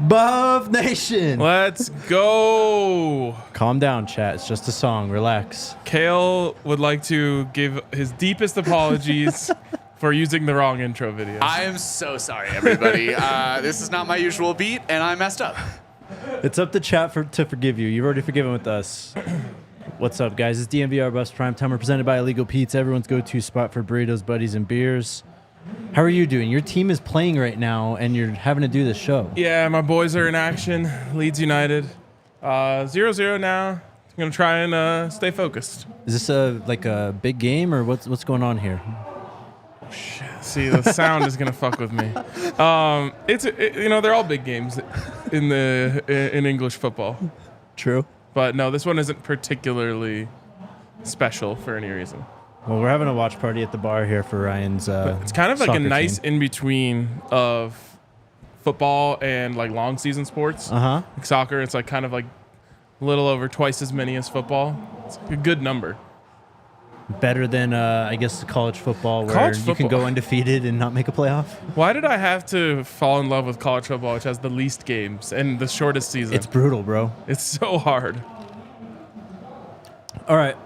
Buff Nation. Let's go. Calm down, chat. It's just a song. Relax. Kale would like to give his deepest apologies for using the wrong intro video. I am so sorry, everybody. This is not my usual beat, and I messed up. It's up to chat to forgive you. You've already forgiven with us. What's up, guys? It's DNVR Buffs Primetime. We're presented by Illegal Pete's, everyone's go-to spot for burritos, buddies, and beers. How are you doing? Your team is playing right now, and you're having to do this show. Yeah, my boys are in action. Leeds United. 0-0 now. I'm going to try and stay focused. Is this like a big game, or what's going on here? Oh, shit. See, the sound is going to fuck with me. They're all big games in English football. True. But no, this one isn't particularly special for any reason. Well, we're having a watch party at the bar here for Ryan's it's kind of like a nice team. in-between of football and like long season sports. Uh-huh. Like soccer, it's like kind of like a little over twice as many as football. It's a good number. Better than, I guess, college football where you can go undefeated and not make a playoff. Why did I have to fall in love with college football, which has the least games and the shortest season? It's brutal, bro. It's so hard. All right,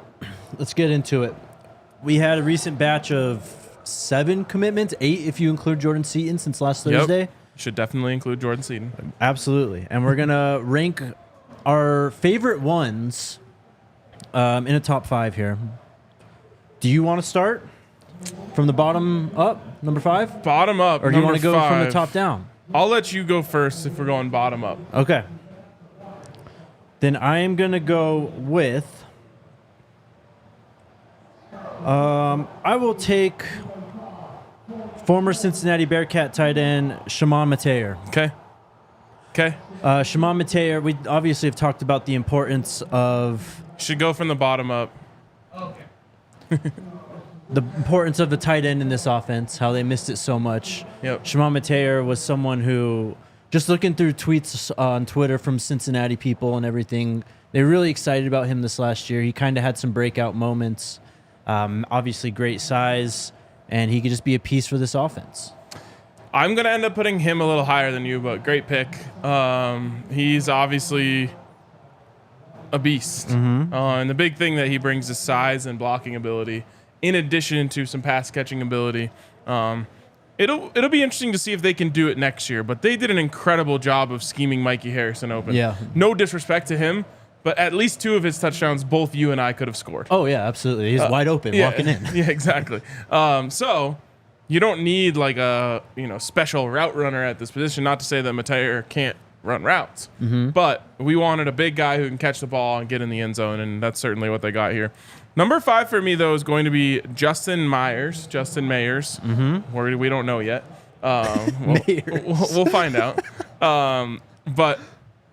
let's get into it. We had a recent batch of 7 commitments, 8 if you include Jordan Seaton since last Thursday. Yep. Should definitely include Jordan Seaton. Absolutely. And we're going to rank our favorite ones in a top 5 here. Do you want to start from the bottom up, number 5? Bottom up, or do you want to go from the top down? I'll let you go first if we're going bottom up. Okay. Then I am going to go with... I will take former Cincinnati Bearcat tight end Shimon Mateer. Okay. Shimon Mateer, we obviously have talked about the importance of... Should go from the bottom up. Okay. The importance of the tight end in this offense, how they missed it so much. Yep. Shimon Mateer was someone who, just looking through tweets on Twitter from Cincinnati people and everything, they're really excited about him this last year. He kind of had some breakout moments. Obviously great size, and he could just be a piece for this offense. I'm going to end up putting him a little higher than you, but great pick. He's obviously a beast. Mm-hmm. And the big thing that he brings is size and blocking ability, in addition to some pass catching ability. It'll be interesting to see if they can do it next year, but they did an incredible job of scheming Mikey Harrison open. Yeah. No disrespect to him, but at least 2 of his touchdowns, both you and I could have scored. Oh, yeah, absolutely. He's wide open, walking in. Yeah, exactly. So you don't need like a special route runner at this position. Not to say that Mateer can't run routes, but we wanted a big guy who can catch the ball and get in the end zone, and that's certainly what they got here. Number 5 for me, though, is going to be Justin Mayers. Where we don't know yet. We'll find out. But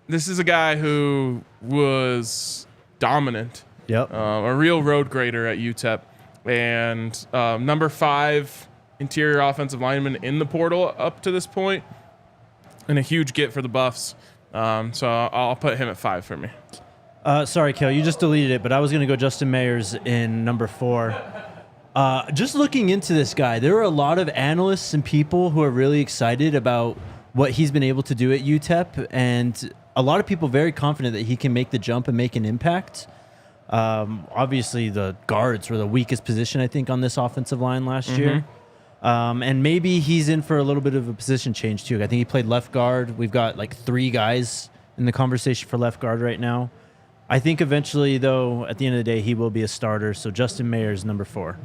this is a guy who was dominant. Yep. A real road grader at UTEP. And number 5 interior offensive lineman in the portal up to this point. And a huge get for the Buffs. So I'll put him at 5 for me. Sorry, Kale, you just deleted it, but I was going to go Justin Mayers in number 4. Just looking into this guy, there are a lot of analysts and people who are really excited about what he's been able to do at UTEP, and a lot of people very confident that he can make the jump and make an impact. Obviously, the guards were the weakest position, I think, on this offensive line last year. And maybe he's in for a little bit of a position change, too. I think he played left guard. We've got like 3 guys in the conversation for left guard right now. I think eventually, though, at the end of the day, he will be a starter. So Justin Mayers, number 4.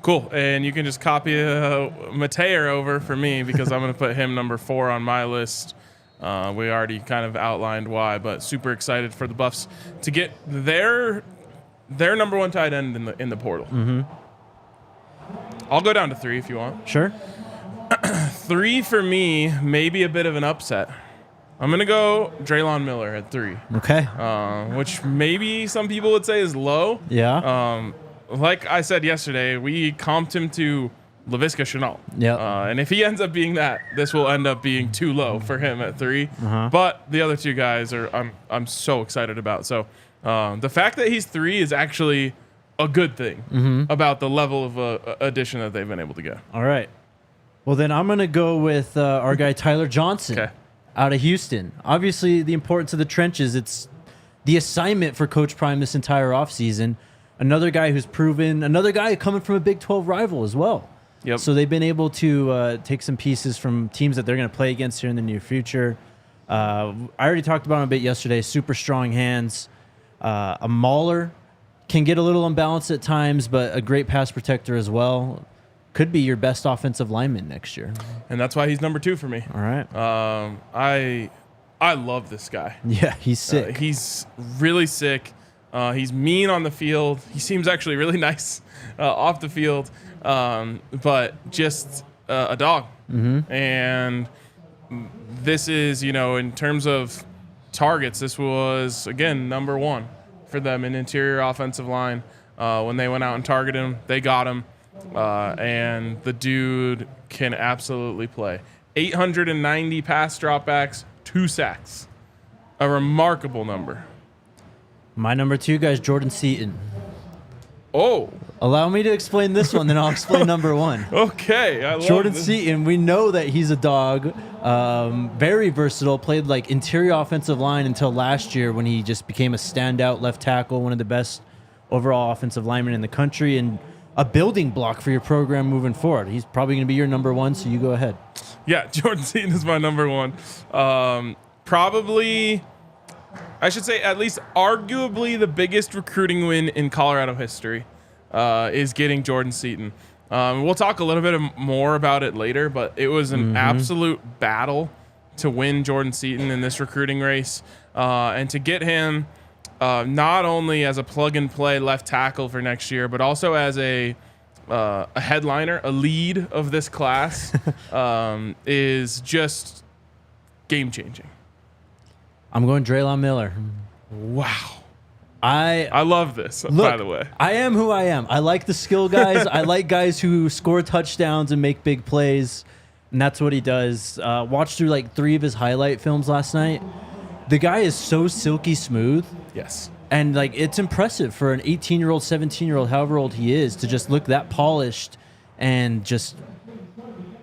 Cool. And you can just copy Mateer over for me because I'm going to put him number 4 on my list. We already kind of outlined why, but super excited for the Buffs to get their number 1 tight end in the portal. I'll go down to 3 if you want. Sure. 3 for me, maybe a bit of an upset. I'm going to go Draylon Miller at 3. Okay. Which maybe some people would say is low. Yeah. Like I said yesterday, we comped him to Laviska Shenault. Yeah. And if he ends up being that, this will end up being too low for him at 3. But the other 2 guys I'm so excited about. So the fact that he's 3 is actually a good thing about the level of addition that they've been able to get. All right. Well, then I'm going to go with our guy Tyler Johnson. Okay. out of Houston. Obviously, the importance of the trenches, it's the assignment for Coach Prime this entire offseason. Another guy who's proven, another guy coming from a Big 12 rival as well. Yep. So they've been able to take some pieces from teams that they're going to play against here in the near future. I already talked about him a bit yesterday. Super strong hands. A mauler, can get a little unbalanced at times, but a great pass protector as well. Could be your best offensive lineman next year. And that's why he's number 2 for me. All right. I love this guy. Yeah, he's sick. He's really sick. He's mean on the field. He seems actually really nice off the field, but just a dog. Mm-hmm. And this is, in terms of targets, this was, again, number 1 for them in interior offensive line. When they went out and targeted him, they got him. And the dude can absolutely play. 890 pass dropbacks, 2 sacks. A remarkable number. My number 2 guy is Jordan Seaton. Oh, Allow me to explain this one, then I'll explain number 1. okay. I love Jordan this. Seaton, we know that he's a dog, very versatile, played like interior offensive line until last year when he just became a standout left tackle, one of the best overall offensive linemen in the country, and a building block for your program moving forward. He's probably going to be your number 1, so you go ahead. Yeah, Jordan Seaton is my number 1. Probably, I should say, at least arguably the biggest recruiting win in Colorado history is getting Jordan Seaton. We'll talk a little bit more about it later, but it was an absolute battle to win Jordan Seaton in this recruiting race, and to get him not only as a plug-and-play left tackle for next year, but also as a headliner, a lead of this class, is just game-changing. I'm going Draylon Miller. Wow. I love this, look, by the way. I am who I am. I like the skill guys. I like guys who score touchdowns and make big plays, and that's what he does. Watched through like 3 of his highlight films last night. The guy is so silky smooth. Yes. And like it's impressive for an 18-year-old, 17-year-old, however old he is, to just look that polished and just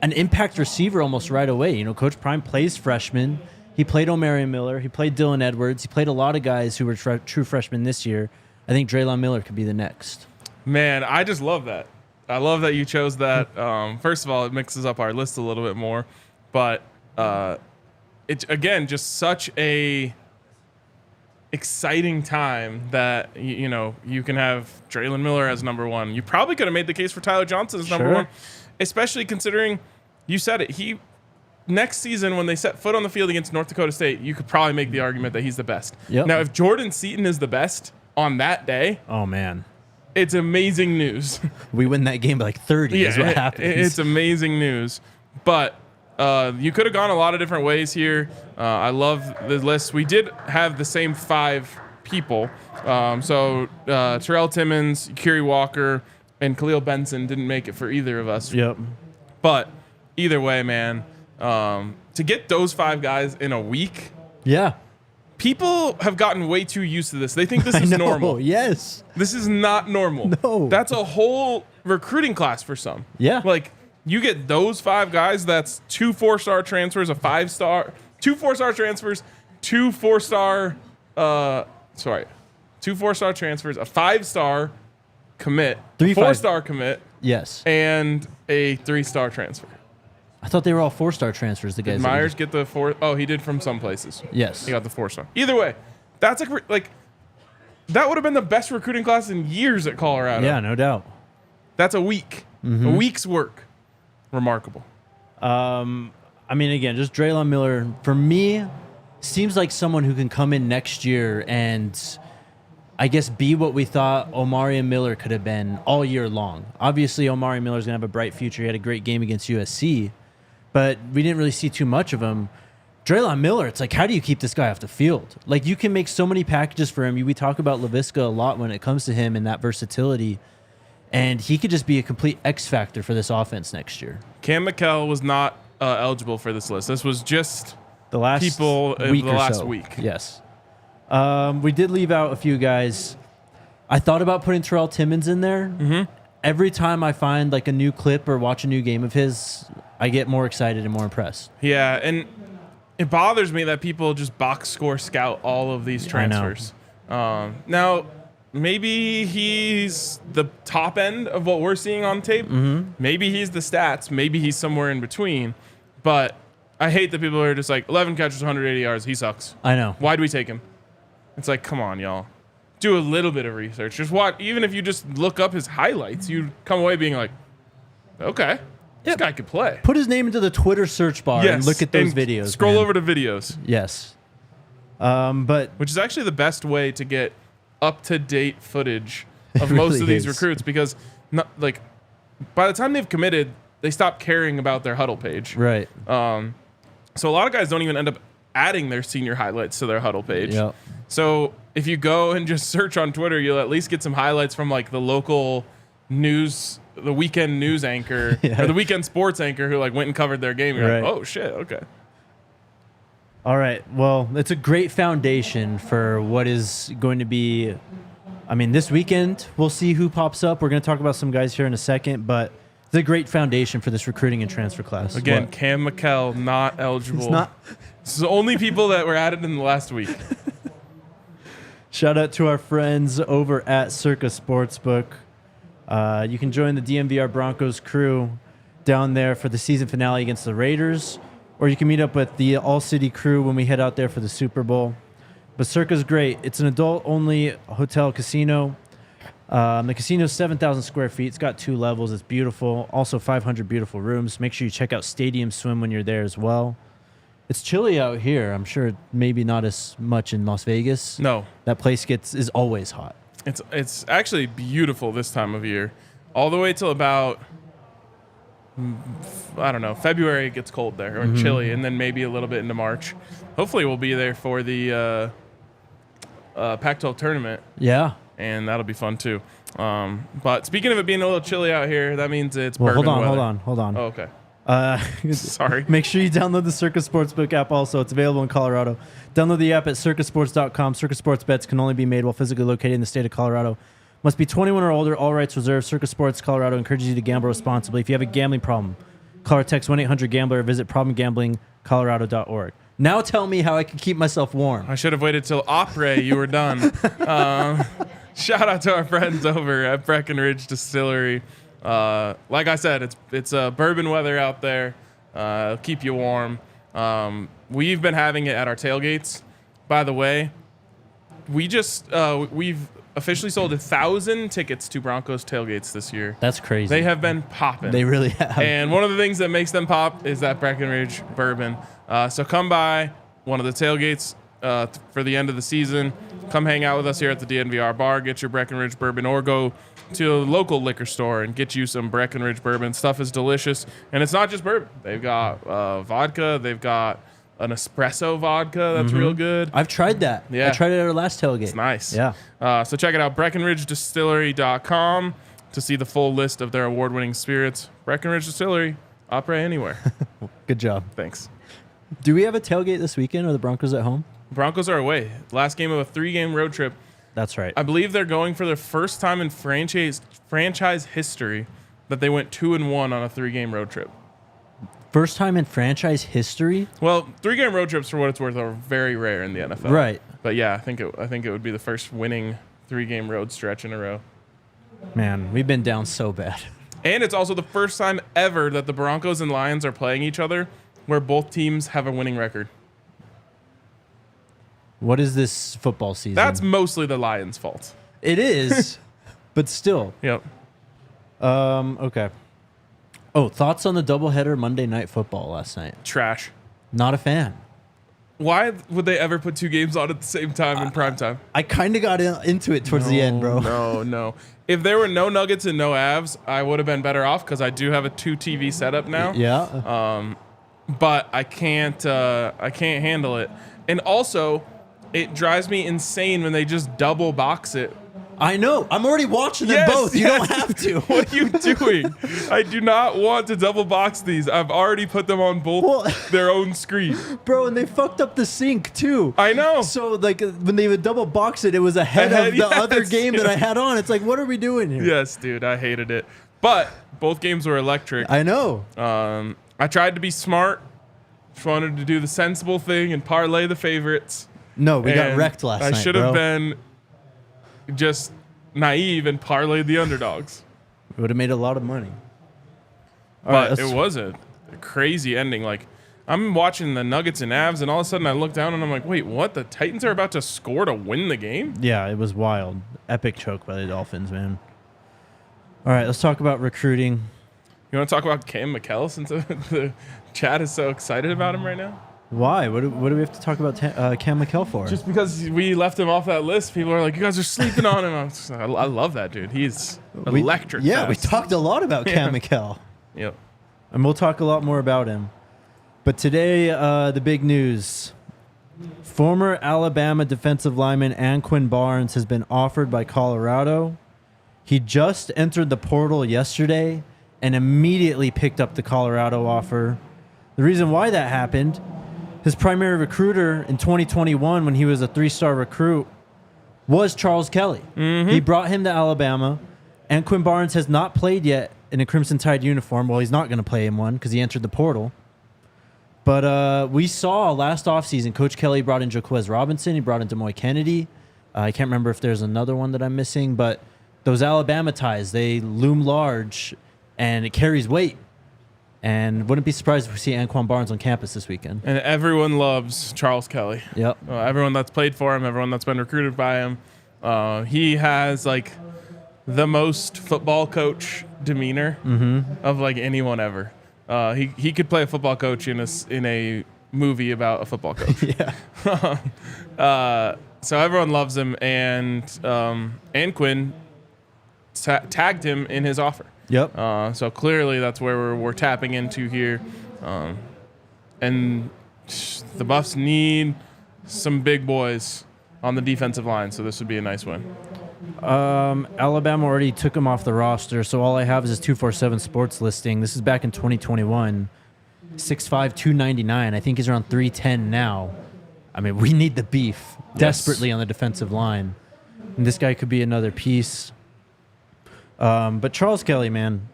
an impact receiver almost right away. Coach Prime plays freshmen. He played Omarion Miller. He played Dylan Edwards. He played a lot of guys who were true freshmen this year. I think Draylon Miller could be the next. Man, I just love that. I love that you chose that. First of all, it mixes up our list a little bit more. But it's, again, just such a exciting time that, you can have Draylon Miller as number 1. You probably could have made the case for Tyler Johnson as number 1, especially considering, you said it, next season, when they set foot on the field against North Dakota State, you could probably make the argument that he's the best. Yep. Now, if Jordan Seaton is the best on that day, oh man, it's amazing news. We win that game by like 30 is what happens. It's amazing news. But you could have gone a lot of different ways here. I love the list. We did have the same 5 people. Terrell Timmons, Kerry Walker, and Khalil Benson didn't make it for either of us. Yep. But either way, man, to get those 5 guys in a week, Yeah. people have gotten way too used to this. They think this is normal. Yes. This is not normal. No. That's a whole recruiting class for some. Yeah. Like, you get those 5 guys, that's 2 4-star transfers, a 5-star, 2 4-star transfers, 2 4-star, 2 4-star transfers, a 5-star commit, 3 4-star commit, Yes. and a 3-star transfer. I thought they were all 4-star transfers, the guys. Did Myers get the 4? Oh, he did from some places. Yes. He got the 4-star. Either way, that's like that would have been the best recruiting class in years at Colorado. Yeah, no doubt. That's a week. A week's work. Remarkable. Again, just Draylon Miller, for me, seems like someone who can come in next year and I guess be what we thought Omarion Miller could have been all year long. Obviously, Omarion Miller's going to have a bright future. He had a great game against USC, but we didn't really see too much of him. Draylon Miller, it's like, how do you keep this guy off the field? Like, you can make so many packages for him. We talk about LaVisca a lot when it comes to him and that versatility, and he could just be a complete X factor for this offense next year. Cam McKell was not eligible for this list. This was just The last people week the or last so. week. Yes. We did leave out a few guys. I thought about putting Terrell Timmons in there. Mm-hmm. Every time I find like a new clip or watch a new game of his, I get more excited and more impressed. Yeah, and it bothers me that people just box score scout all of these transfers. Now, maybe he's the top end of what we're seeing on tape. Maybe he's the stats. Maybe he's somewhere in between. But I hate that people are just like, 11 catches, 180 yards. He sucks. I know. Why'd we take him? It's like, come on, y'all. Do a little bit of research. Just watch. Even if you just look up his highlights, you come away being like, okay, this guy could play. Put his name into the Twitter search bar and look at those videos. Scroll over to videos. Yes. But which is actually the best way to get up-to-date footage of really most of these is. recruits, because by the time they've committed, they stop caring about their huddle page. Right. So a lot of guys don't even end up adding their senior highlights to their huddle page. Yep. So if you go and just search on Twitter, you'll at least get some highlights from like the local news, the weekend news anchor or the weekend sports anchor who like went and covered their game. You're like, oh shit, okay. All right. Well, it's a great foundation for what is going to be. I mean, this weekend we'll see who pops up. We're going to talk about some guys here in a second, but it's a great foundation for this recruiting and transfer class. Again, Cam McKell not eligible. It's not. It's the only people that were added in the last week. Shout out to our friends over at Circa Sportsbook. You can join the DNVR Broncos crew down there for the season finale against the Raiders, or you can meet up with the All-City crew when we head out there for the Super Bowl. But Circa's great. It's an adult-only hotel casino. The casino's 7,000 square feet. It's got 2 levels. It's beautiful. Also 500 beautiful rooms. Make sure you check out Stadium Swim when you're there as well. It's chilly out here. I'm sure maybe not as much in Las Vegas. No. That place is always hot. It's actually beautiful this time of year. All the way till about, I don't know, February it gets cold there, or chilly, and then maybe a little bit into March. Hopefully we'll be there for the Pac-12 tournament. Yeah. And that'll be fun too. But speaking of it being a little chilly out here, that means it's bourbon hold weather. on. Oh, okay. Sorry. Make sure you download the Circa Sportsbook app also. It's available in Colorado. Download the app at circasports.com. Circa Sports bets can only be made while physically located in the state of Colorado. Must be 21 or older. All rights reserved. Circa Sports Colorado encourages you to gamble responsibly. If you have a gambling problem, call or text 1-800-GAMBLER or visit problemgamblingcolorado.org. Now tell me how I can keep myself warm. I should have waited till Opry you were done. Shout out to our friends over at Breckenridge Distillery. Like I said, it's bourbon weather out there. Keep you warm. We've been having it at our tailgates. By the way, we've officially sold 1,000 tickets to Broncos tailgates this year. That's crazy. They have been popping. They really have. And one of the things that makes them pop is that Breckenridge bourbon. So come by one of the tailgates for the end of the season. Come hang out with us here at the DNVR bar. Get your Breckenridge bourbon, or go to a local liquor store and get you some Breckenridge bourbon. Stuff is delicious. And it's not just bourbon. They've got vodka. They've got an espresso vodka that's real good. I've tried that. Yeah. I tried it at our last tailgate. It's nice. Yeah. So check it out, BreckenridgeDistillery.com, to see the full list of their award-winning spirits. Breckenridge Distillery, opera anywhere. Good job. Thanks. Do we have a tailgate this weekend, or the Broncos at home? Broncos are away. Last game of a 3-game road trip. That's right. I believe they're going for their first time in franchise history that they went 2-1 on a 3-game road trip. First time in franchise history? Well, 3-game road trips, for what it's worth, are very rare in the NFL. Right. But yeah, I think it would be the first winning 3-game road stretch in a row. Man, we've been down so bad. And it's also the first time ever that the Broncos and Lions are playing each other where both teams have a winning record. What is this football season? That's mostly the Lions' fault. It is, but still. Yep. Okay. Oh, thoughts on the doubleheader Monday Night Football last night? Trash. Not a fan. Why would they ever put 2 games on at the same time in primetime? I kind of got into it towards the end, bro. No. If there were no Nuggets and no Avs, I would have been better off because I do have a 2 TV setup now. Yeah. But I can't handle it. And also, it drives me insane when they just double box it. I know. I'm already watching them both. You don't have to. What are you doing? I do not want to double box these. I've already put them on both their own screen. Bro, and they fucked up the sync too. I know. So like when they would double box it, it was ahead of the other game that I had on. It's like, what are we doing here? Yes, dude. I hated it. But both games were electric. I know. I tried to be smart. Just wanted to do the sensible thing and parlay the favorites. No, we got And wrecked last night, I should have bro. been just naive and parlayed the underdogs. We would have made a lot of money. All But right, it was a crazy ending. Like, I'm watching the Nuggets and Avs, and all of a sudden I look down and I'm like, wait, what? The Titans are about to score to win the game? Yeah, it was wild. Epic choke by the Dolphins, man. All right, let's talk about recruiting. You want to talk about Cam McKell since the chat is so excited about him right now? Why? What do we have to talk about Cam McKell for? Just because we left him off that list, people are like, you guys are sleeping on him. I love that dude. He's electric. Yeah, we fast. talked a lot about Cam McKell. Yep. And we'll talk a lot more about him. But today, the big news. Former Alabama defensive lineman Anquin Barnes has been offered by Colorado. He just entered the portal yesterday and immediately picked up the Colorado offer. The reason why that happened, his primary recruiter in 2021 when he was a 3-star recruit was Charles Kelly. Mm-hmm. He brought him to Alabama. Anquin Barnes has not played yet in a Crimson Tide uniform. Well, he's not going to play in one because he entered the portal. But we saw last offseason, Coach Kelly brought in Jaquez Robinson. He brought in Demoy Kennedy. I can't remember if there's another one that I'm missing. But those Alabama ties, they loom large, and it carries weight. And wouldn't be surprised if we see Anquin Barnes on campus this weekend. And everyone loves Charles Kelly. Yep. Everyone that's played for him, everyone that's been recruited by him. He has, like, the most football coach demeanor of, like, anyone ever. He could play a football coach in a movie about a football coach. Yeah. So everyone loves him, and Anquin tagged him in his offer. Yep. So clearly that's where we're tapping into here. And the Buffs need some big boys on the defensive line, so this would be a nice win. Alabama already took him off the roster, so all I have is his 247 Sports listing. This is back in 2021. 6'5", 299. I think he's around 310 now. I mean, we need the beef desperately on the defensive line. And this guy could be another piece. But Charles Kelly, man,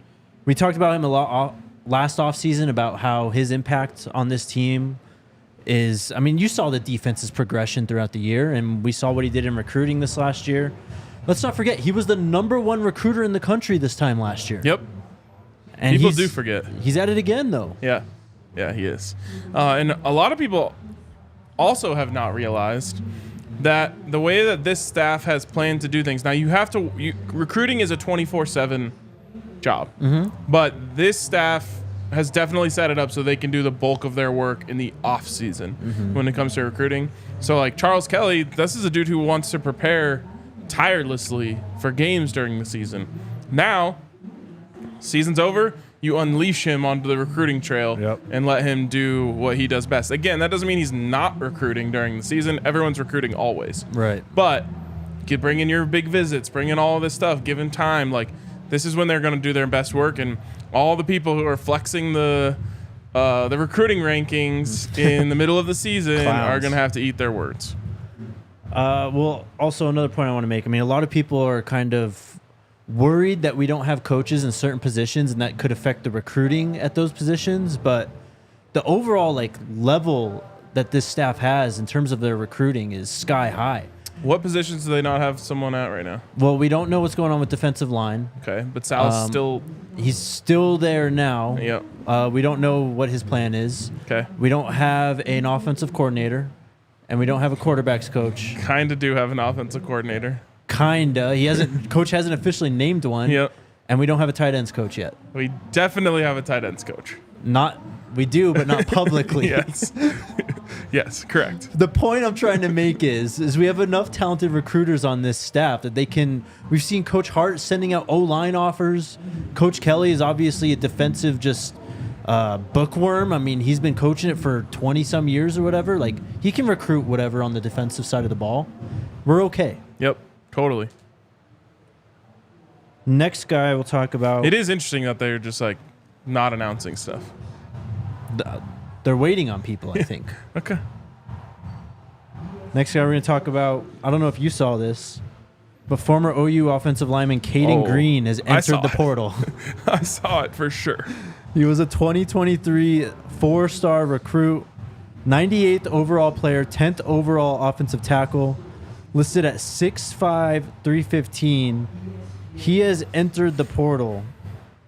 we talked about him a lot last offseason about how his impact on this team is, I mean, you saw the defense's progression throughout the year, and we saw what he did in recruiting this last year. Let's not forget, he was the #1 recruiter in the country this time last year. Yep. And People do forget. He's at it again, though. Yeah. Yeah, he is. And a lot of people also have not realized that the way that this staff has planned to do things. Now, recruiting is a 24/7 job. But this staff has definitely set it up so they can do the bulk of their work in the off season when it comes to recruiting. So, like, Charles Kelly, this is a dude who wants to prepare tirelessly for games during the season. Now, season's over, you unleash him onto the recruiting trail and let him do what he does best. Again, that doesn't mean he's not recruiting during the season. Everyone's recruiting always. Right. But you bring in your big visits, bring in all of this stuff, give him time. Like, this is when they're going to do their best work. And all the people who are flexing the recruiting rankings in the middle of the season are going to have to eat their words. Well, also another point I want to make. I mean, a lot of people are kind of worried that we don't have coaches in certain positions and that could affect the recruiting at those positions. But the overall level that this staff has in terms of their recruiting is sky high. What positions do they not have someone at right now? Well, we don't know what's going on with defensive line. Okay, but Sal's still... He's still there now. Yep. We don't know what his plan is. Okay. We don't have an offensive coordinator, and we don't have a quarterbacks coach. Kind of do have an offensive coordinator. Kinda. Coach hasn't officially named one. Yep. And we don't have a tight ends coach yet. We definitely have a tight ends coach. We do, but not publicly. Yes. Yes, correct. The point I'm trying to make is we have enough talented recruiters on this staff that they can. We've seen Coach Hart sending out O-line offers. Coach Kelly is obviously a defensive bookworm. I mean, he's been coaching it for 20-some years or whatever. Like, he can recruit whatever on the defensive side of the ball. We're okay. Yep, totally. Next guy we'll talk about. It is interesting that they're just not announcing stuff. They're waiting on people, I think. Okay. Next guy we're going to talk about, I don't know if you saw this, but former OU offensive lineman Cayden Green has entered the portal. I saw it for sure. He was a 2023 4-star recruit. 98th overall player, 10th overall offensive tackle, listed at 6'5", 315. He has entered the portal.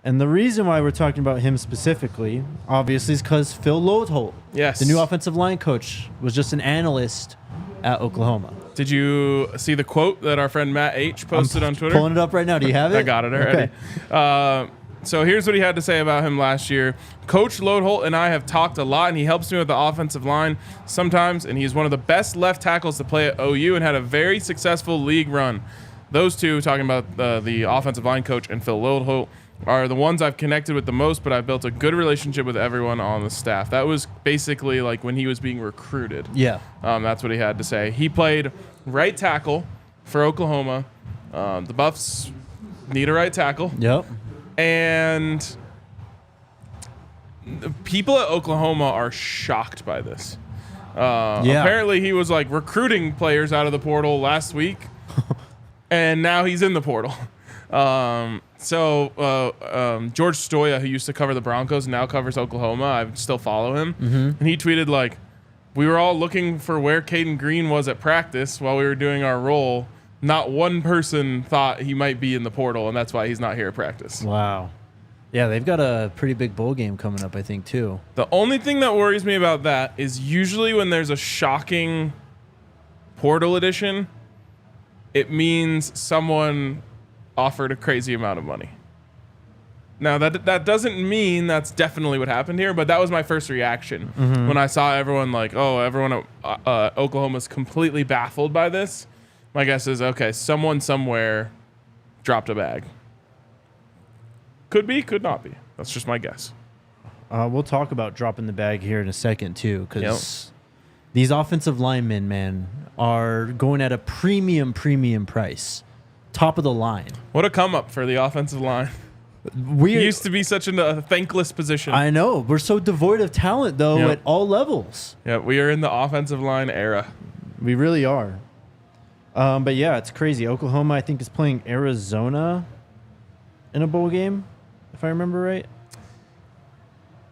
And the reason why we're talking about him specifically, obviously, is because Phil Loadholt, Yes. the new offensive line coach, was just an analyst at Oklahoma. Did you see the quote that our friend Matt H posted on Twitter? Pulling it up right now. Do you have it? I got it already. Okay. So here's what he had to say about him last year. Coach Loadholt and I have talked a lot, and he helps me with the offensive line sometimes, and he's one of the best left tackles to play at OU and had a very successful league run. Those two, talking about the offensive line coach and Phil Loadholt, are the ones I've connected with the most, but I've built a good relationship with everyone on the staff. That was basically like when he was being recruited. Yeah. That's what he had to say. He played right tackle for Oklahoma. The Buffs need a right tackle. Yep. And people at Oklahoma are shocked by this. Apparently he was like recruiting players out of the portal last week, and now he's in the portal. George Stoya, who used to cover the Broncos and now covers Oklahoma, I still follow him. And he tweeted like, we were all looking for where Cayden Green was at practice while we were doing our role. Not one person thought he might be in the portal, and that's why he's not here at practice. Wow. Yeah, they've got a pretty big bowl game coming up, I think, too. The only thing that worries me about that is usually when there's a shocking portal edition, it means someone offered a crazy amount of money. Now, that doesn't mean that's definitely what happened here, but that was my first reaction when I saw everyone like, everyone at Oklahoma's completely baffled by this. My guess is, okay, someone somewhere dropped a bag. Could be, could not be. That's just my guess. We'll talk about dropping the bag here in a second, too, because these offensive linemen, man, are going at a premium price. Top of the line. What a come up for the offensive line. We used to be such a thankless position. I know. We're so devoid of talent, though, at all levels. Yeah, we are in the offensive line era. We really are. But yeah, it's crazy. Oklahoma, I think, is playing Arizona in a bowl game, if I remember right.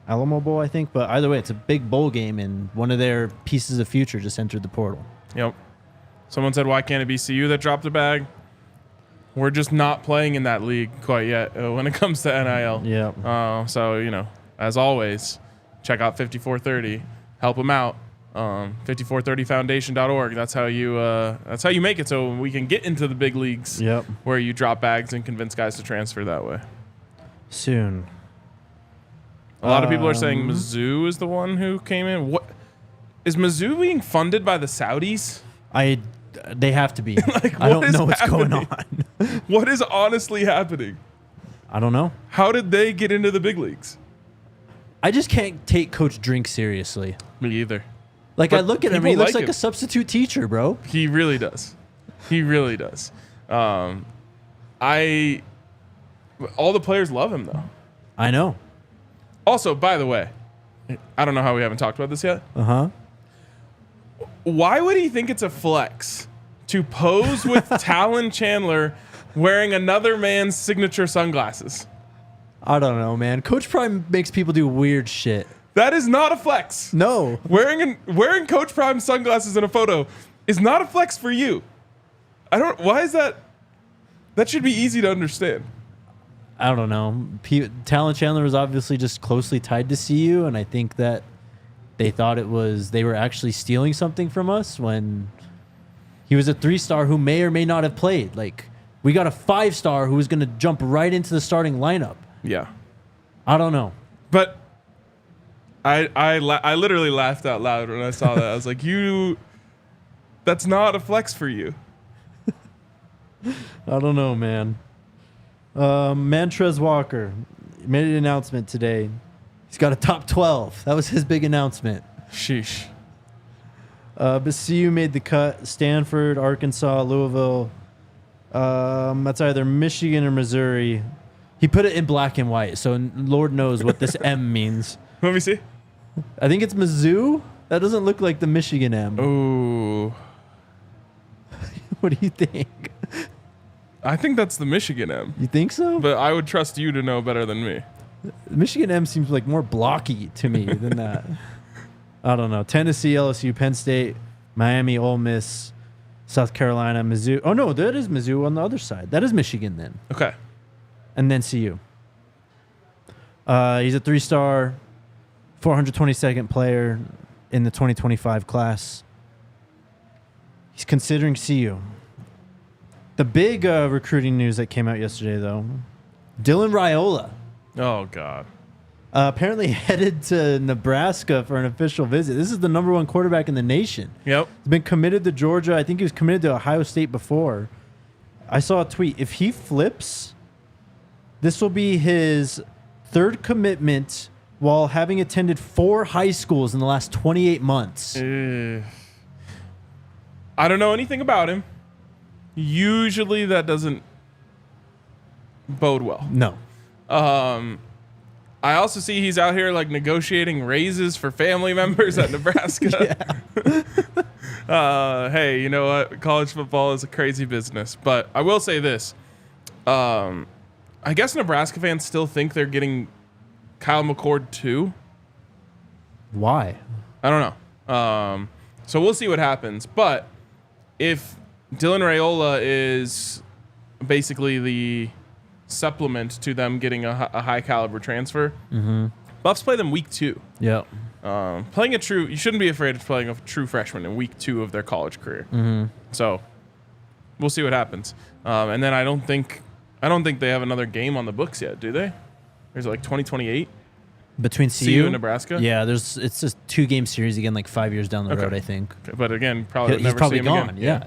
Alamo Bowl, I think. But either way, it's a big bowl game, and one of their pieces of future just entered the portal. Yep. Someone said, why can't it be CU that dropped the bag? We're just not playing in that league quite yet when it comes to NIL. Yeah. So, as always, check out 5430. Help them out. 5430foundation.org. That's how you make it so we can get into the big leagues. Yep. Where you drop bags and convince guys to transfer that way. Soon. A lot of people are saying Mizzou is the one who came in. What is Mizzou being funded by the Saudis? They have to be. Like, I don't know what's going on. What is honestly happening? I don't know. How did they get into the big leagues? I just can't take Coach Drink seriously. Me either. Like, But I look at him, people he looks like like him. a substitute teacher, bro. He really does. He really does. All the players love him, though. I know. Also, by the way, I don't know how we haven't talked about this yet. Uh-huh. Why would he think it's a flex to pose with Talon Chandler wearing another man's signature sunglasses? I don't know, man. Coach Prime makes people do weird shit. That is not a flex. No. Wearing Coach Prime sunglasses in a photo is not a flex for you. Why is that? That should be easy to understand. I don't know. Talon Chandler was obviously just closely tied to CU, and I think that they thought they were actually stealing something from us when he was a 3-star who may or may not have played. Like, we got a 5-star who was going to jump right into the starting lineup. Yeah. I don't know. But I literally laughed out loud when I saw that. I was like, that's not a flex for you. I don't know, man. Mantrez Walker made an announcement today. He's got a top 12. That was his big announcement. Sheesh. But CU made the cut. Stanford, Arkansas, Louisville. That's either Michigan or Missouri. He put it in black and white, so Lord knows what this M means. Let me see. I think it's Mizzou. That doesn't look like the Michigan M. Ooh. What do you think? I think that's the Michigan M. You think so? But I would trust you to know better than me. The Michigan M seems like more blocky to me than that. I don't know. Tennessee, LSU, Penn State, Miami, Ole Miss, South Carolina, Mizzou. Oh, no, that is Mizzou on the other side. That is Michigan then. Okay. And then CU. He's a 3-star, 422nd player in the 2025 class. He's considering CU. The big recruiting news that came out yesterday, though, Dylan Raiola. Oh, God. Apparently headed to Nebraska for an official visit. This is the #1 quarterback in the nation. Yep. He's been committed to Georgia. I think he was committed to Ohio State before. I saw a tweet. If he flips, this will be his 3rd commitment while having attended 4 high schools in the last 28 months. I don't know anything about him. Usually that doesn't bode well. No. I also see he's out here like negotiating raises for family members at Nebraska. Hey, you know what? College football is a crazy business. But I will say this. I guess Nebraska fans still think they're getting Kyle McCord too. Why? I don't know. So we'll see what happens. But if Dylan Raiola is basically the supplement to them getting a high caliber transfer, Buffs play them week 2. Yep. You shouldn't be afraid of playing a true freshman in week 2 of their college career. So we'll see what happens. And then I don't think they have another game on the books yet, do they? There's like 2028 between CU and Nebraska. Yeah, it's just 2-game series again, like 5 years down the road, I think. Okay. But again, probably He's never probably see him gone. again.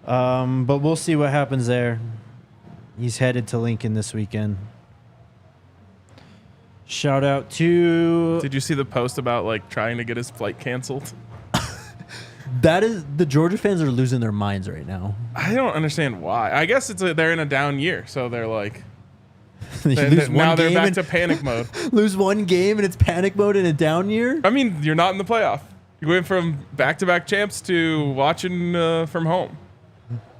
Yeah. But we'll see what happens there. He's headed to Lincoln this weekend. Shout out to... Did you see the post about like trying to get his flight canceled? That is... The Georgia fans are losing their minds right now. I don't understand why. I guess they're in a down year, so they're like... They're back to panic mode. Lose one game and it's panic mode in a down year? I mean, you're not in the playoff. You went from back-to-back champs to watching from home.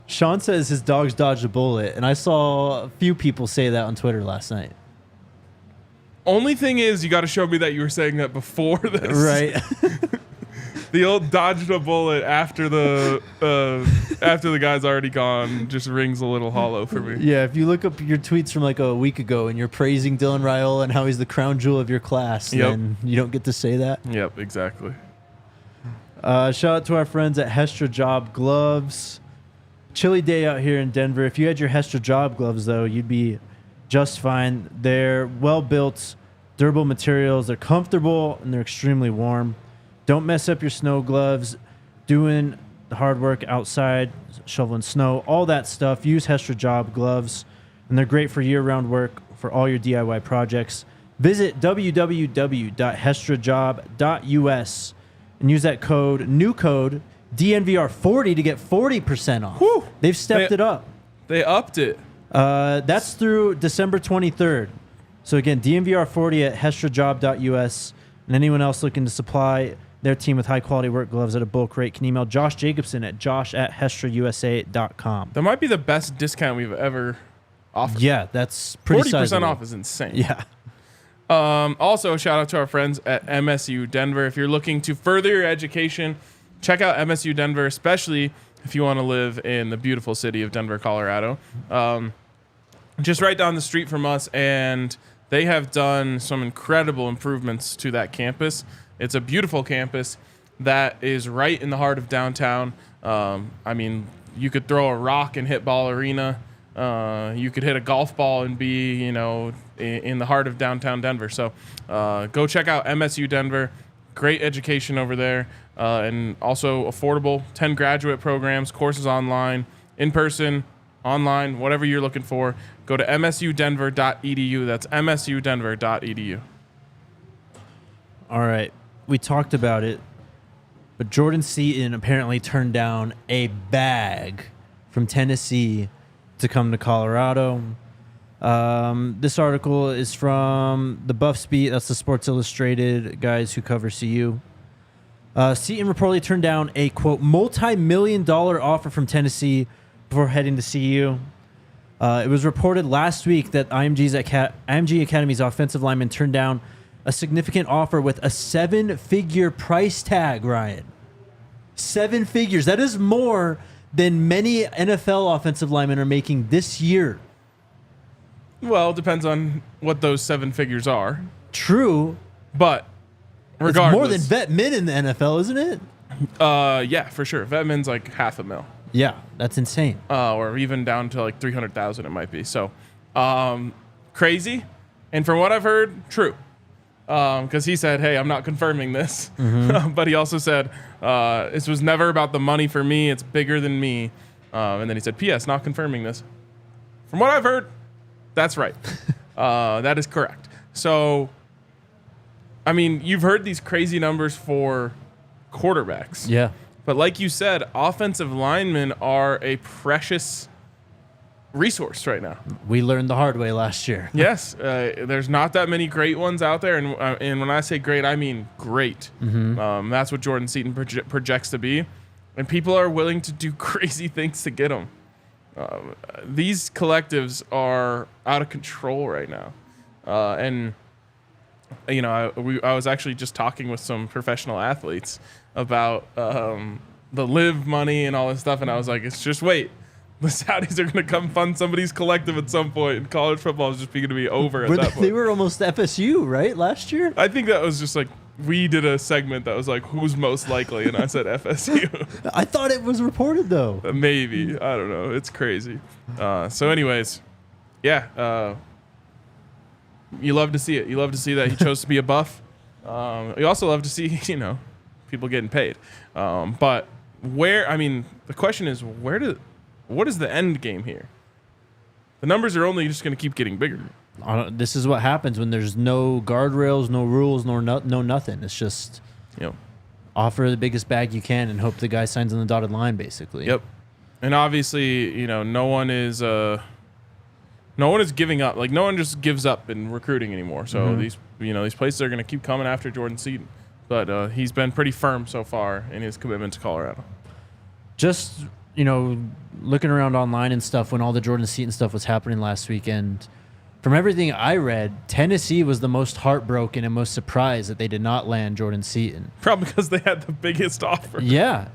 Sean says his dogs dodged a bullet, and I saw a few people say that on Twitter last night. Only thing is, you got to show me that you were saying that before this. Right. The old dodged a bullet after the guy's already gone just rings a little hollow for me. Yeah, if you look up your tweets from like a week ago and you're praising Dylan Raiola and how he's the crown jewel of your class, then you don't get to say that. Yep, exactly. Shout out to our friends at Hestra Job Gloves. Chilly day out here in Denver. If you had your Hestra Job Gloves, though, you'd be just fine. They're well-built, durable materials. They're comfortable, and they're extremely warm. Don't mess up your snow gloves. Doing the hard work outside, shoveling snow, all that stuff. Use Hestra Job Gloves, and they're great for year-round work for all your DIY projects. Visit www.hestrajob.us and use that new code, DNVR40 to get 40% off. Whew. They've stepped it up. They upped it. That's through December 23rd. So again, DNVR40 at hestrajob.us. And anyone else looking to supply their team with high-quality work gloves at a bulk rate can email Josh Jacobson at josh@hestrausa.com. That might be the best discount we've ever offered. Yeah, that's pretty 40% sizable. off is insane. Yeah. Also, shout out to our friends at MSU Denver. If you're looking to further your education, check out MSU Denver, especially if you want to live in the beautiful city of Denver, Colorado. Just right down the street from us, and they have done some incredible improvements to that campus. It's a beautiful campus that is right in the heart of downtown. I mean, you could throw a rock and hit Ball Arena. You could hit a golf ball and be, in the heart of downtown Denver. So go check out MSU Denver. Great education over there, and also affordable. 10 graduate programs, courses online, in person, online, whatever you're looking for. Go to msudenver.edu. That's msudenver.edu. All right. We talked about it, but Jordan Seaton apparently turned down a bag from Tennessee to come to Colorado. This article is from the Buffs beat. That's the Sports Illustrated guys who cover CU. Seaton reportedly turned down a, quote, multi-million-dollar offer from Tennessee before heading to CU. It was reported last week that IMG Academy's offensive lineman turned down a significant offer with a 7-figure price tag, Ryan. 7 figures. That is more than many NFL offensive linemen are making this year. Well, it depends on what those 7 figures are. True. But regardless. It's more than vet min in the NFL, isn't it? Yeah, for sure. Vet min's like $500,000. Yeah, that's insane. Or even down to like 300,000 it might be. So crazy. And from what I've heard, true. Because he said, hey, I'm not confirming this. But he also said, this was never about the money for me. It's bigger than me. And then he said, P.S. not confirming this. From what I've heard, that's right. That is correct. So, I mean, you've heard these crazy numbers for quarterbacks. Yeah. But like you said, offensive linemen are a precious resource right now. We learned the hard way last year. Yes, there's not that many great ones out there, and when I say great, I mean great. That's what Jordan Seaton projects to be, and people are willing to do crazy things to get him. These collectives are out of control right now, and you know, I was actually just talking with some professional athletes about the live money and all this stuff, and I was like, it's just wait. The Saudis are going to come fund somebody's collective at some point, and college football is just going to be over at that point. They were almost FSU, right, last year? I think that was just like, we did a segment that was like, who's most likely, and I said FSU. I thought it was reported, though. Maybe. I don't know. It's crazy. So anyways, yeah. You love to see it. You love to see that he chose to be a Buff. You also love to see, you know, people getting paid. But where, I mean, the question is, what is the end game here? The numbers are only just going to keep getting bigger. This is what happens when there's no guardrails, no rules, no nothing. It's just, you know, offer the biggest bag you can and hope the guy signs on the dotted line, basically. Yep. And obviously, you know, no one is giving up. Like, no one just gives up in recruiting anymore. So these places are going to keep coming after Jordan Seaton. But he's been pretty firm so far in his commitment to Colorado. Just, you know, looking around online and stuff when all the Jordan Seaton stuff was happening last weekend, from everything I read, Tennessee was the most heartbroken and most surprised that they did not land Jordan Seaton. Probably because they had the biggest offer. Yeah.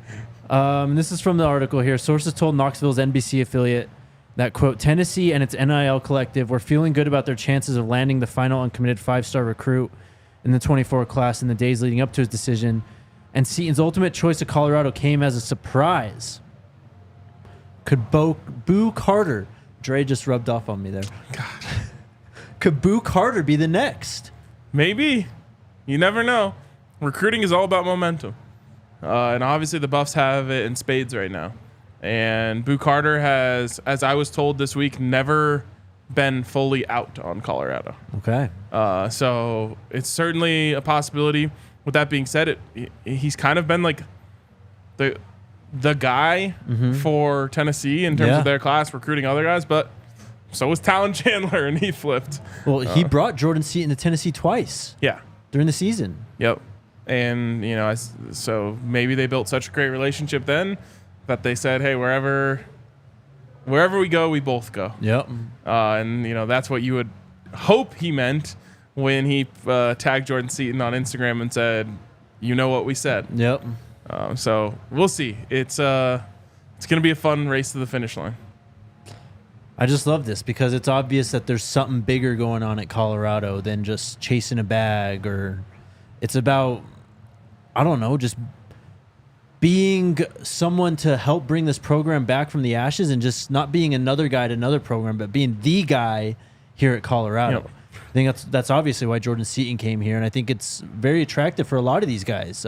This is from the article here. Sources told Knoxville's NBC affiliate that, quote, Tennessee and its NIL collective were feeling good about their chances of landing the final uncommitted 5-star recruit in the 24 class in the days leading up to his decision, and Seaton's ultimate choice of Colorado came as a surprise. Could Boo Carter, Dre just rubbed off on me there. God. Could Boo Carter be the next? Maybe. You never know. Recruiting is all about momentum. And obviously the Buffs have it in spades right now. And Boo Carter has, as I was told this week, never been fully out on Colorado. Okay. So it's certainly a possibility. With that being said, he's kind of been like the guy for Tennessee in terms of their class, recruiting other guys, but so was Talon Chandler, and he flipped. Well, he brought Jordan Seaton to Tennessee twice. Yeah. During the season. Yep. And, you know, so maybe they built such a great relationship then that they said, hey, wherever we go, we both go. Yep. And, you know, that's what you would hope he meant when he tagged Jordan Seaton on Instagram and said, you know what we said. Yep. So we'll see. It's going to be a fun race to the finish line. I just love this because it's obvious that there's something bigger going on at Colorado than just chasing a bag, or it's about, I don't know, just being someone to help bring this program back from the ashes and just not being another guy at another program, but being the guy here at Colorado. Yep. I think that's obviously why Jordan Seaton came here, and I think it's very attractive for a lot of these guys.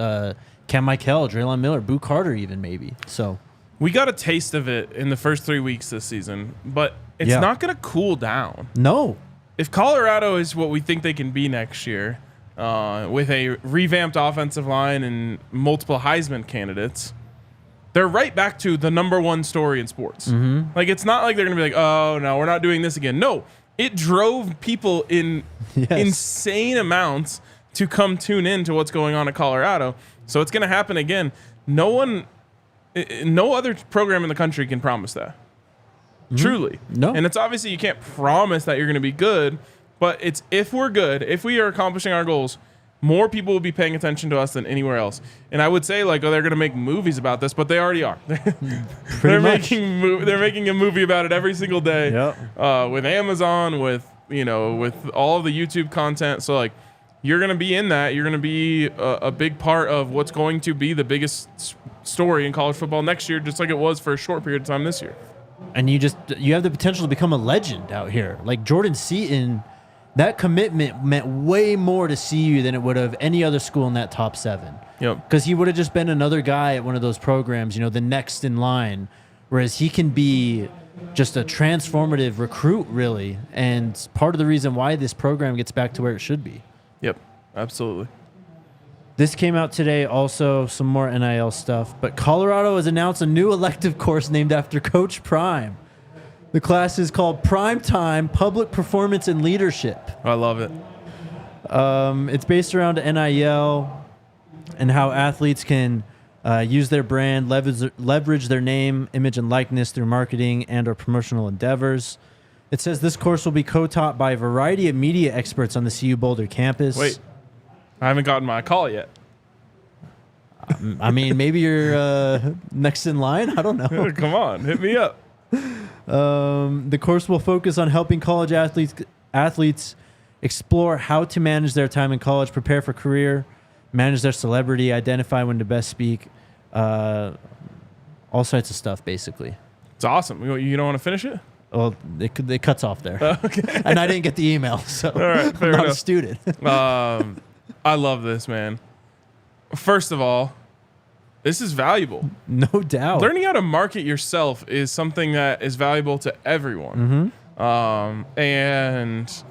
Cam Michael, Draylon Miller, Boo Carter even maybe. So we got a taste of it in the first 3 weeks this season, but it's not going to cool down. No. If Colorado is what we think they can be next year, with a revamped offensive line and multiple Heisman candidates, they're right back to the #1 story in sports. Like, it's not like they're going to be like, oh, no, we're not doing this again. No, it drove people in insane amounts to come tune in to what's going on at Colorado. So it's going to happen again. No other program in the country can promise that. Truly. No. And it's obviously you can't promise that you're going to be good, But it's if we're good, if we are accomplishing our goals, more people will be paying attention to us than anywhere else. And I would say, like, oh, they're going to make movies about this, but they already are. They're making a movie about it every single day. Yep. With Amazon, with all of the YouTube content. So, like, you're going to be in that. You're going to be a big part of what's going to be the biggest story in college football next year, just like it was for a short period of time this year. And you have the potential to become a legend out here. Like Jordan Seaton, that commitment meant way more to CU than it would have any other school in that top 7. Yep. Because he would have just been another guy at one of those programs, the next in line. Whereas he can be just a transformative recruit, really. And part of the reason why this program gets back to where it should be. Yep, absolutely. This came out today, also some more NIL stuff. But Colorado has announced a new elective course named after Coach Prime. The class is called Primetime Public Performance and Leadership. I love it. It's based around NIL and how athletes can use their brand, leverage their name, image, and likeness through marketing and or promotional endeavors. It says this course will be co-taught by a variety of media experts on the CU Boulder campus. Wait, I haven't gotten my call yet. I mean, maybe you're next in line. I don't know. Come on, hit me up. The course will focus on helping college athletes explore how to manage their time in college, prepare for career, manage their celebrity, identify when to best speak, all sorts of stuff, basically. It's awesome. You don't want to finish it? Well, it cuts off there. Okay. And I didn't get the email, so all right, fair I'm not enough. a student. I love this, man. First of all, this is valuable. No doubt. Learning how to market yourself is something that is valuable to everyone. Mm-hmm. And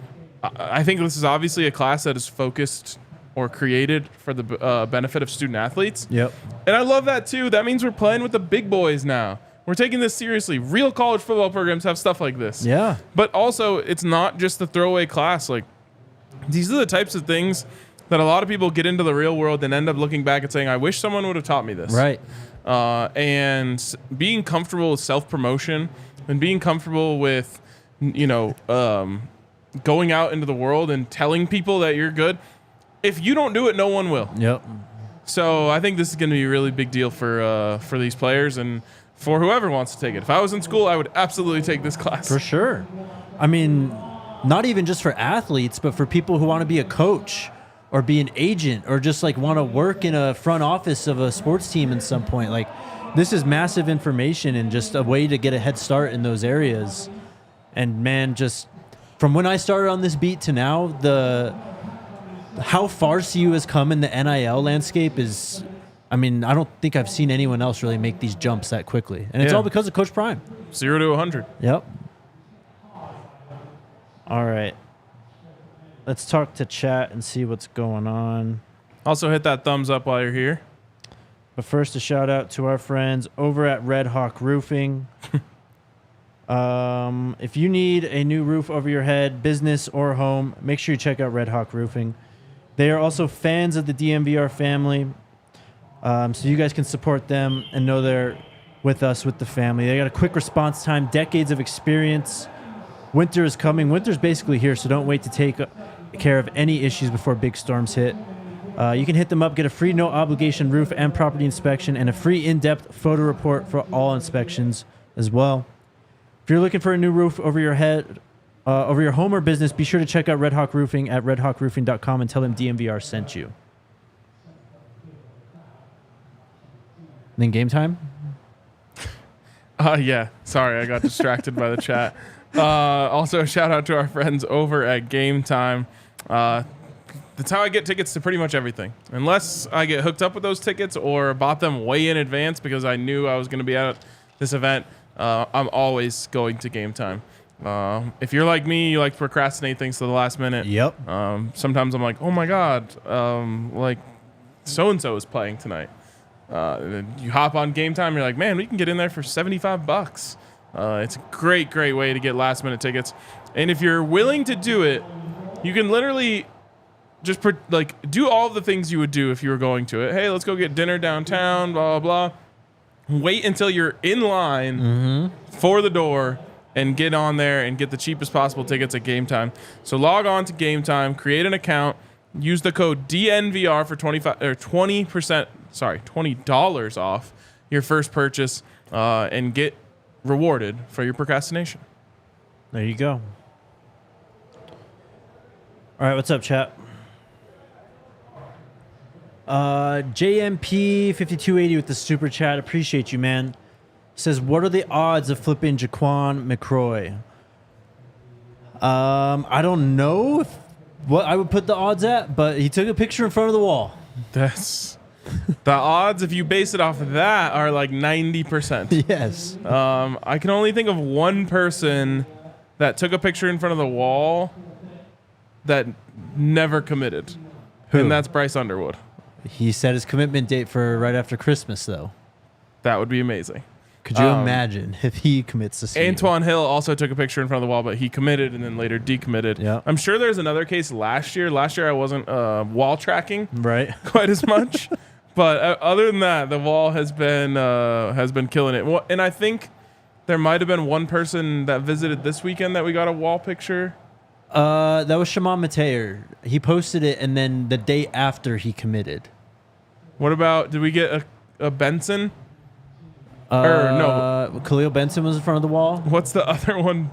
I think this is obviously a class that is focused or created for the benefit of student athletes. Yep. And I love that too. That means we're playing with the big boys now. We're taking this seriously. Real college football programs have stuff like this. Yeah. But also, it's not just the throwaway class. Like, these are the types of things that a lot of people get into the real world and end up looking back and saying, I wish someone would have taught me this. Right. And being comfortable with self-promotion and being comfortable with, going out into the world and telling people that you're good. If you don't do it, no one will. Yep. So I think this is going to be a really big deal for these players and for whoever wants to take it. If I was in school, I would absolutely take this class. For sure. I mean, not even just for athletes, but for people who want to be a coach or be an agent or just like want to work in a front office of a sports team at some point. Like, this is massive information and just a way to get a head start in those areas. And man, just from when I started on this beat to now, how far CU has come in the NIL landscape is, I mean, I don't think I've seen anyone else really make these jumps that quickly. And it's all because of Coach Prime. 0 to 100. Yep. All right. Let's talk to chat and see what's going on. Also, hit that thumbs up while you're here. But first, a shout out to our friends over at Red Hawk Roofing. If you need a new roof over your head, business or home, make sure you check out Red Hawk Roofing. They are also fans of the DNVR family, so you guys can support them and know they're with us, with the family. They got a quick response time, decades of experience. Winter is coming. Winter's basically here, so don't wait to take care of any issues before big storms hit. You can hit them up, get a free no-obligation roof and property inspection, and a free in-depth photo report for all inspections as well. If you're looking for a new roof over your head, over your home or business, be sure to check out Red Hawk Roofing at redhawkroofing.com and tell them DNVR sent you. Then game time? Yeah. Sorry, I got distracted by the chat. Also, a shout out to our friends over at Game Time. That's how I get tickets to pretty much everything. Unless I get hooked up with those tickets or bought them way in advance because I knew I was going to be at this event, I'm always going to Game Time. If you're like me, you like to procrastinate things to the last minute. Yep. Sometimes I'm like, oh my God, like so-and-so is playing tonight. You hop on Game Time, you're like, man, we can get in there for $75. It's a great way to get last minute tickets. And if you're willing to do it, you can literally just do all of the things you would do if you were going to it. Hey, let's go get dinner downtown, blah, blah, blah. Wait until you're in line for the door, and get on there and get the cheapest possible tickets at Game Time. So log on to Game Time, create an account, use the code DNVR for $20 off your first purchase, and get rewarded for your procrastination. There you go. All right, what's up, chat? JMP5280 with the super chat. Appreciate you, man. Says, what are the odds of flipping Jaquan McCroy? I don't know what I would put the odds at, but he took a picture in front of the wall. That's the odds, if you base it off of that, are like 90%. Yes. I can only think of one person that took a picture in front of the wall that never committed. Who? And that's Bryce Underwood. He set his commitment date for right after Christmas, though. That would be amazing. Could you imagine if he commits to CU? Antoine Hill also took a picture in front of the wall, but he committed and then later decommitted. Yeah. I'm sure there's another case last year. Last year I wasn't wall tracking Right. quite as much. But other than that, the wall has been killing it. Well, and I think there might have been one person that visited this weekend that we got a wall picture. That was Shimon Mateer. He posted it, and then the day after he committed. What about, did we get a Benson? Or no. Khalil Benson was in front of the wall. What's the other one?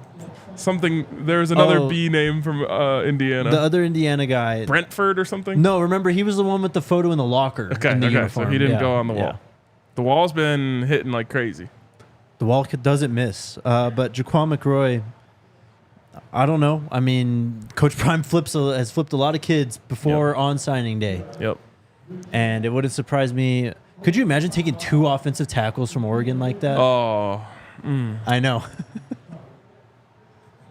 Something, there's another Oh. B name from Indiana. The other Indiana guy. Brentford or something? No, remember, he was the one with the photo in the locker. Okay, in the so uniform. he didn't Yeah, go on the wall. yeah. The wall's been hitting like crazy. The wall doesn't miss. But Jaquan McCroy, I don't know. I mean, Coach Prime has flipped a lot of kids before on signing day. Yep. And it wouldn't surprise me. Could you imagine taking 2 offensive tackles from Oregon like that? Oh, I know.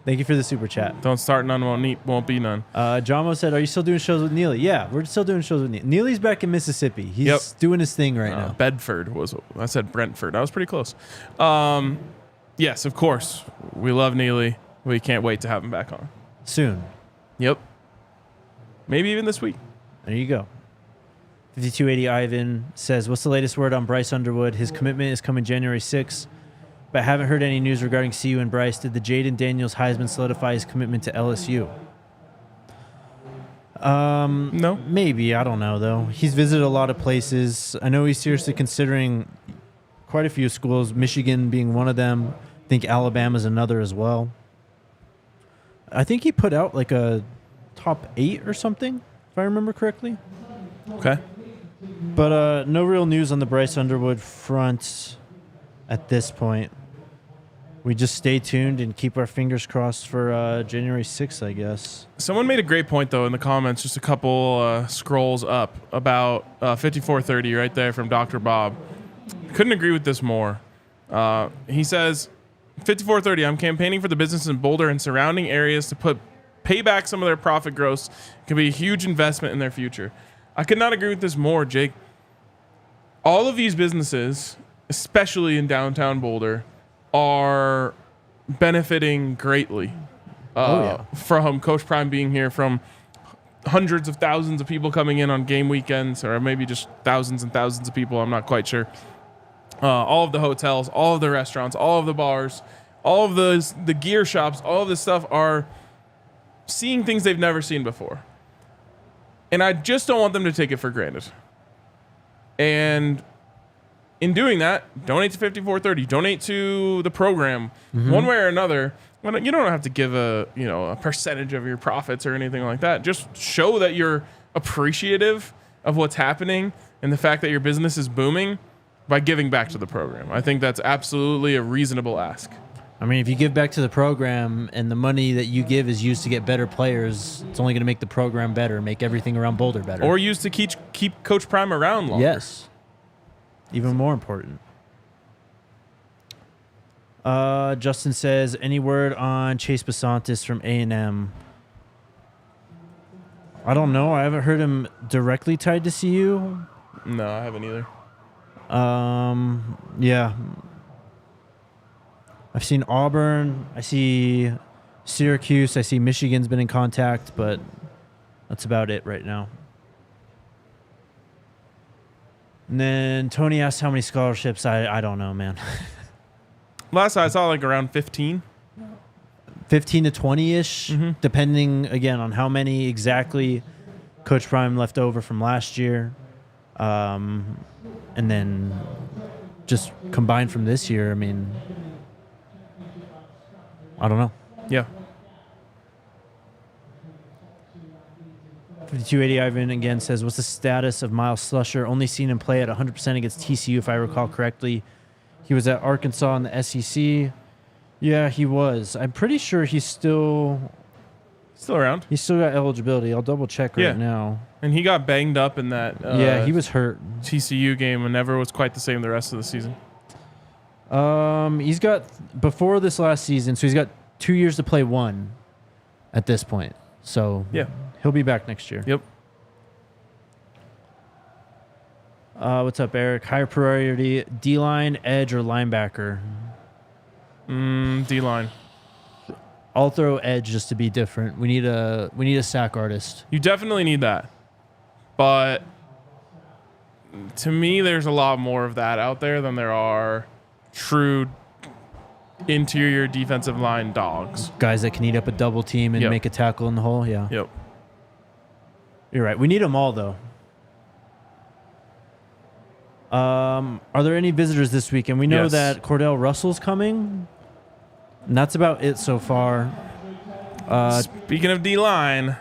Thank you for the super chat. don't start none, won't be none. Jamo said, are you still doing shows with Neely? Yeah, we're still doing shows with Neely. Neely's back in Mississippi. He's doing his thing right now. Bedford I said Brentford. I was pretty close. Yes, of course. We love Neely. We can't wait to have him back on. Soon. Yep. Maybe even this week. There you go. 5280 Ivan says, what's the latest word on Bryce Underwood? His commitment is coming January 6th, but haven't heard any news regarding CU and Bryce. Did the Jaden Daniels Heisman solidify his commitment to LSU? No. Maybe. I don't know, though. He's visited a lot of places. I know he's seriously considering quite a few schools, Michigan being one of them. I think Alabama's another as well. I think he put out like a top 8 or something, if I remember correctly. Okay. But no real news on the Bryce Underwood front at this point. We just stay tuned and keep our fingers crossed for January 6th, I guess. Someone made a great point, though, in the comments, just a couple scrolls up, about 5430 right there from Dr. Bob. Couldn't agree with this more. He says, 5430, I'm campaigning for the business in Boulder and surrounding areas to pay back some of their profit growth. It can be a huge investment in their future. I could not agree with this more, Jake. All of these businesses, especially in downtown Boulder, are benefiting greatly from Coach Prime being here, from hundreds of thousands of people coming in on game weekends, or maybe just thousands and thousands of people. I'm not quite sure. All of the hotels, all of the restaurants, all of the bars, all of the gear shops, all of this stuff are seeing things they've never seen before. And I just don't want them to take it for granted. And in doing that, donate to 5430. Donate to the program, one way or another. You don't have to give a percentage of your profits or anything like that. Just show that you're appreciative of what's happening and the fact that your business is booming by giving back to the program. I think that's absolutely a reasonable ask. I mean, if you give back to the program and the money that you give is used to get better players, it's only going to make the program better, make everything around Boulder better. Or used to keep Coach Prime around longer. Yes. Even more important. Justin says, any word on Chase Basantis from A&M? I don't know. I haven't heard him directly tied to CU. No, I haven't either. Yeah. I've seen Auburn. I see Syracuse. I see Michigan's been in contact, but that's about it right now. And then Tony asked how many scholarships. I don't know, man. Last I saw, like around 15. 15 to 20-ish, depending, again, on how many exactly Coach Prime left over from last year. And then just combined from this year, I mean, I don't know. Yeah. 5280 Ivan again says, what's the status of Miles Slusher? Only seen him play at 100% against TCU, if I recall correctly. He was at Arkansas in the SEC. Yeah, he was. I'm pretty sure he's still around. He's still got eligibility. I'll double check right now. And he got banged up in that yeah, he was hurt. TCU game and never was quite the same the rest of the season. He's got, before this last season, so he's got 2 years to play one at this point. So yeah, he'll be back next year. Yep. What's up, Eric? Higher priority, D-line, edge, or linebacker? D-line. I'll throw edge just to be different. We need a sack artist. You definitely need that. But to me, there's a lot more of that out there than there are true interior defensive line dogs. Guys that can eat up a double team and make a tackle in the hole, yeah. Yep. You're right. We need them all, though. Are there any visitors this weekend? We know that Cordell Russell's coming, and that's about it so far. Speaking of D-line,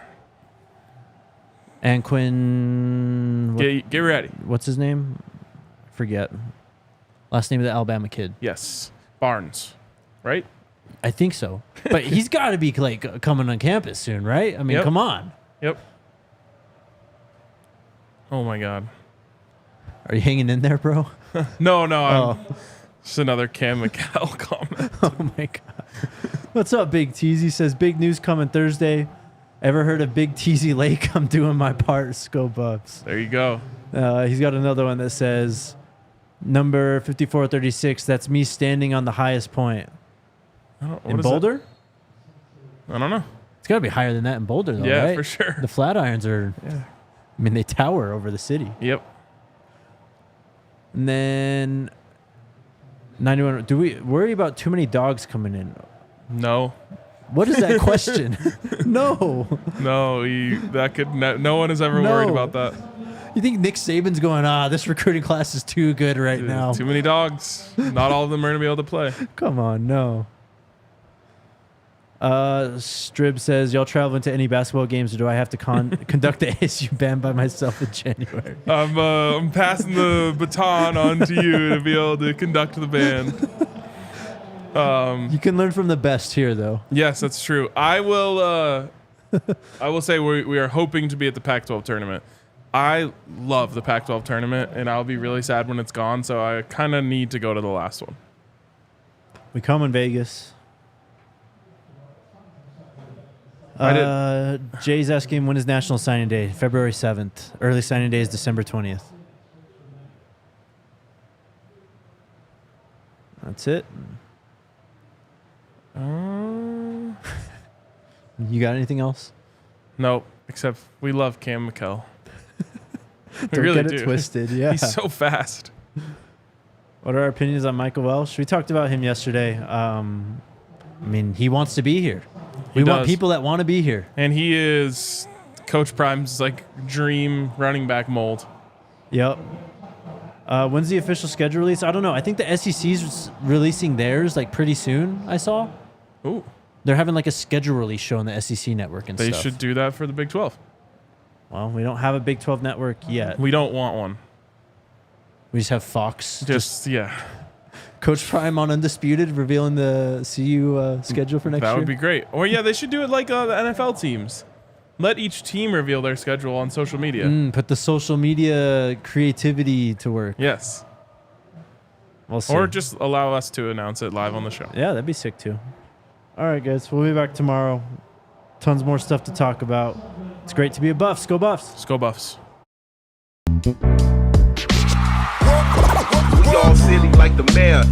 Anquin, get ready. What's his name? Forget. Last name of the Alabama kid. Yes, Barnes, right? I think so. But he's got to be like coming on campus soon, right? I mean, come on. Yep. Oh my God. Are you hanging in there, bro? No. I'm just another Cam McCall comment. Oh my God. What's up, Big Teasy? Says big news coming Thursday. Ever heard of Big Teasy Lake? I'm doing my part. Go Buffs. There you go. He's got another one that says number 5436. That's me standing on the highest point. In Boulder? That? I don't know. It's got to be higher than that in Boulder, though, yeah, right? for sure. The Flatirons are, I mean, they tower over the city. Yep. And then 91. Do we worry about too many dogs coming in? No. What is that question? No. No, no one has ever worried about that. You think Nick Saban's going, this recruiting class is too good right now? Too many dogs. Not all of them are going to be able to play. Come on, no. Strib says, y'all traveling to any basketball games, or do I have to conduct the ASU band by myself in January? I'm passing the baton on to you to be able to conduct the band. You can learn from the best here, though. Yes, that's true. I will say we are hoping to be at the Pac-12 tournament. I love the Pac-12 tournament, and I'll be really sad when it's gone, so I kind of need to go to the last one. We come in Vegas. Jay's asking, when is National Signing Day? February 7th. Early signing day is December 20th. That's it. You got anything else? Nope, except we love Cam McCall. Don't really get it twisted. Yeah, he's so fast. What are our opinions on Michael Welsh? We talked about him yesterday. I mean, he wants to be here. We want people that want to be here. And he is Coach Prime's dream running back mold. Yep. When's the official schedule release? I don't know. I think the SEC's releasing theirs pretty soon, I saw. Ooh. They're having a schedule release show on the SEC network and stuff. They should do that for the Big 12. Well, we don't have a Big 12 network yet. We don't want one. We just have Fox. Yeah. Coach Prime on Undisputed revealing the CU schedule for next year. That would be great. Or, they should do it like the NFL teams. Let each team reveal their schedule on social media. Put the social media creativity to work. Yes. We'll see. Or just allow us to announce it live on the show. Yeah, that'd be sick too. All right, guys. We'll be back tomorrow. Tons more stuff to talk about. It's great to be a Buffs. Go Buffs. Let's go Buffs. We all silly like the mayor.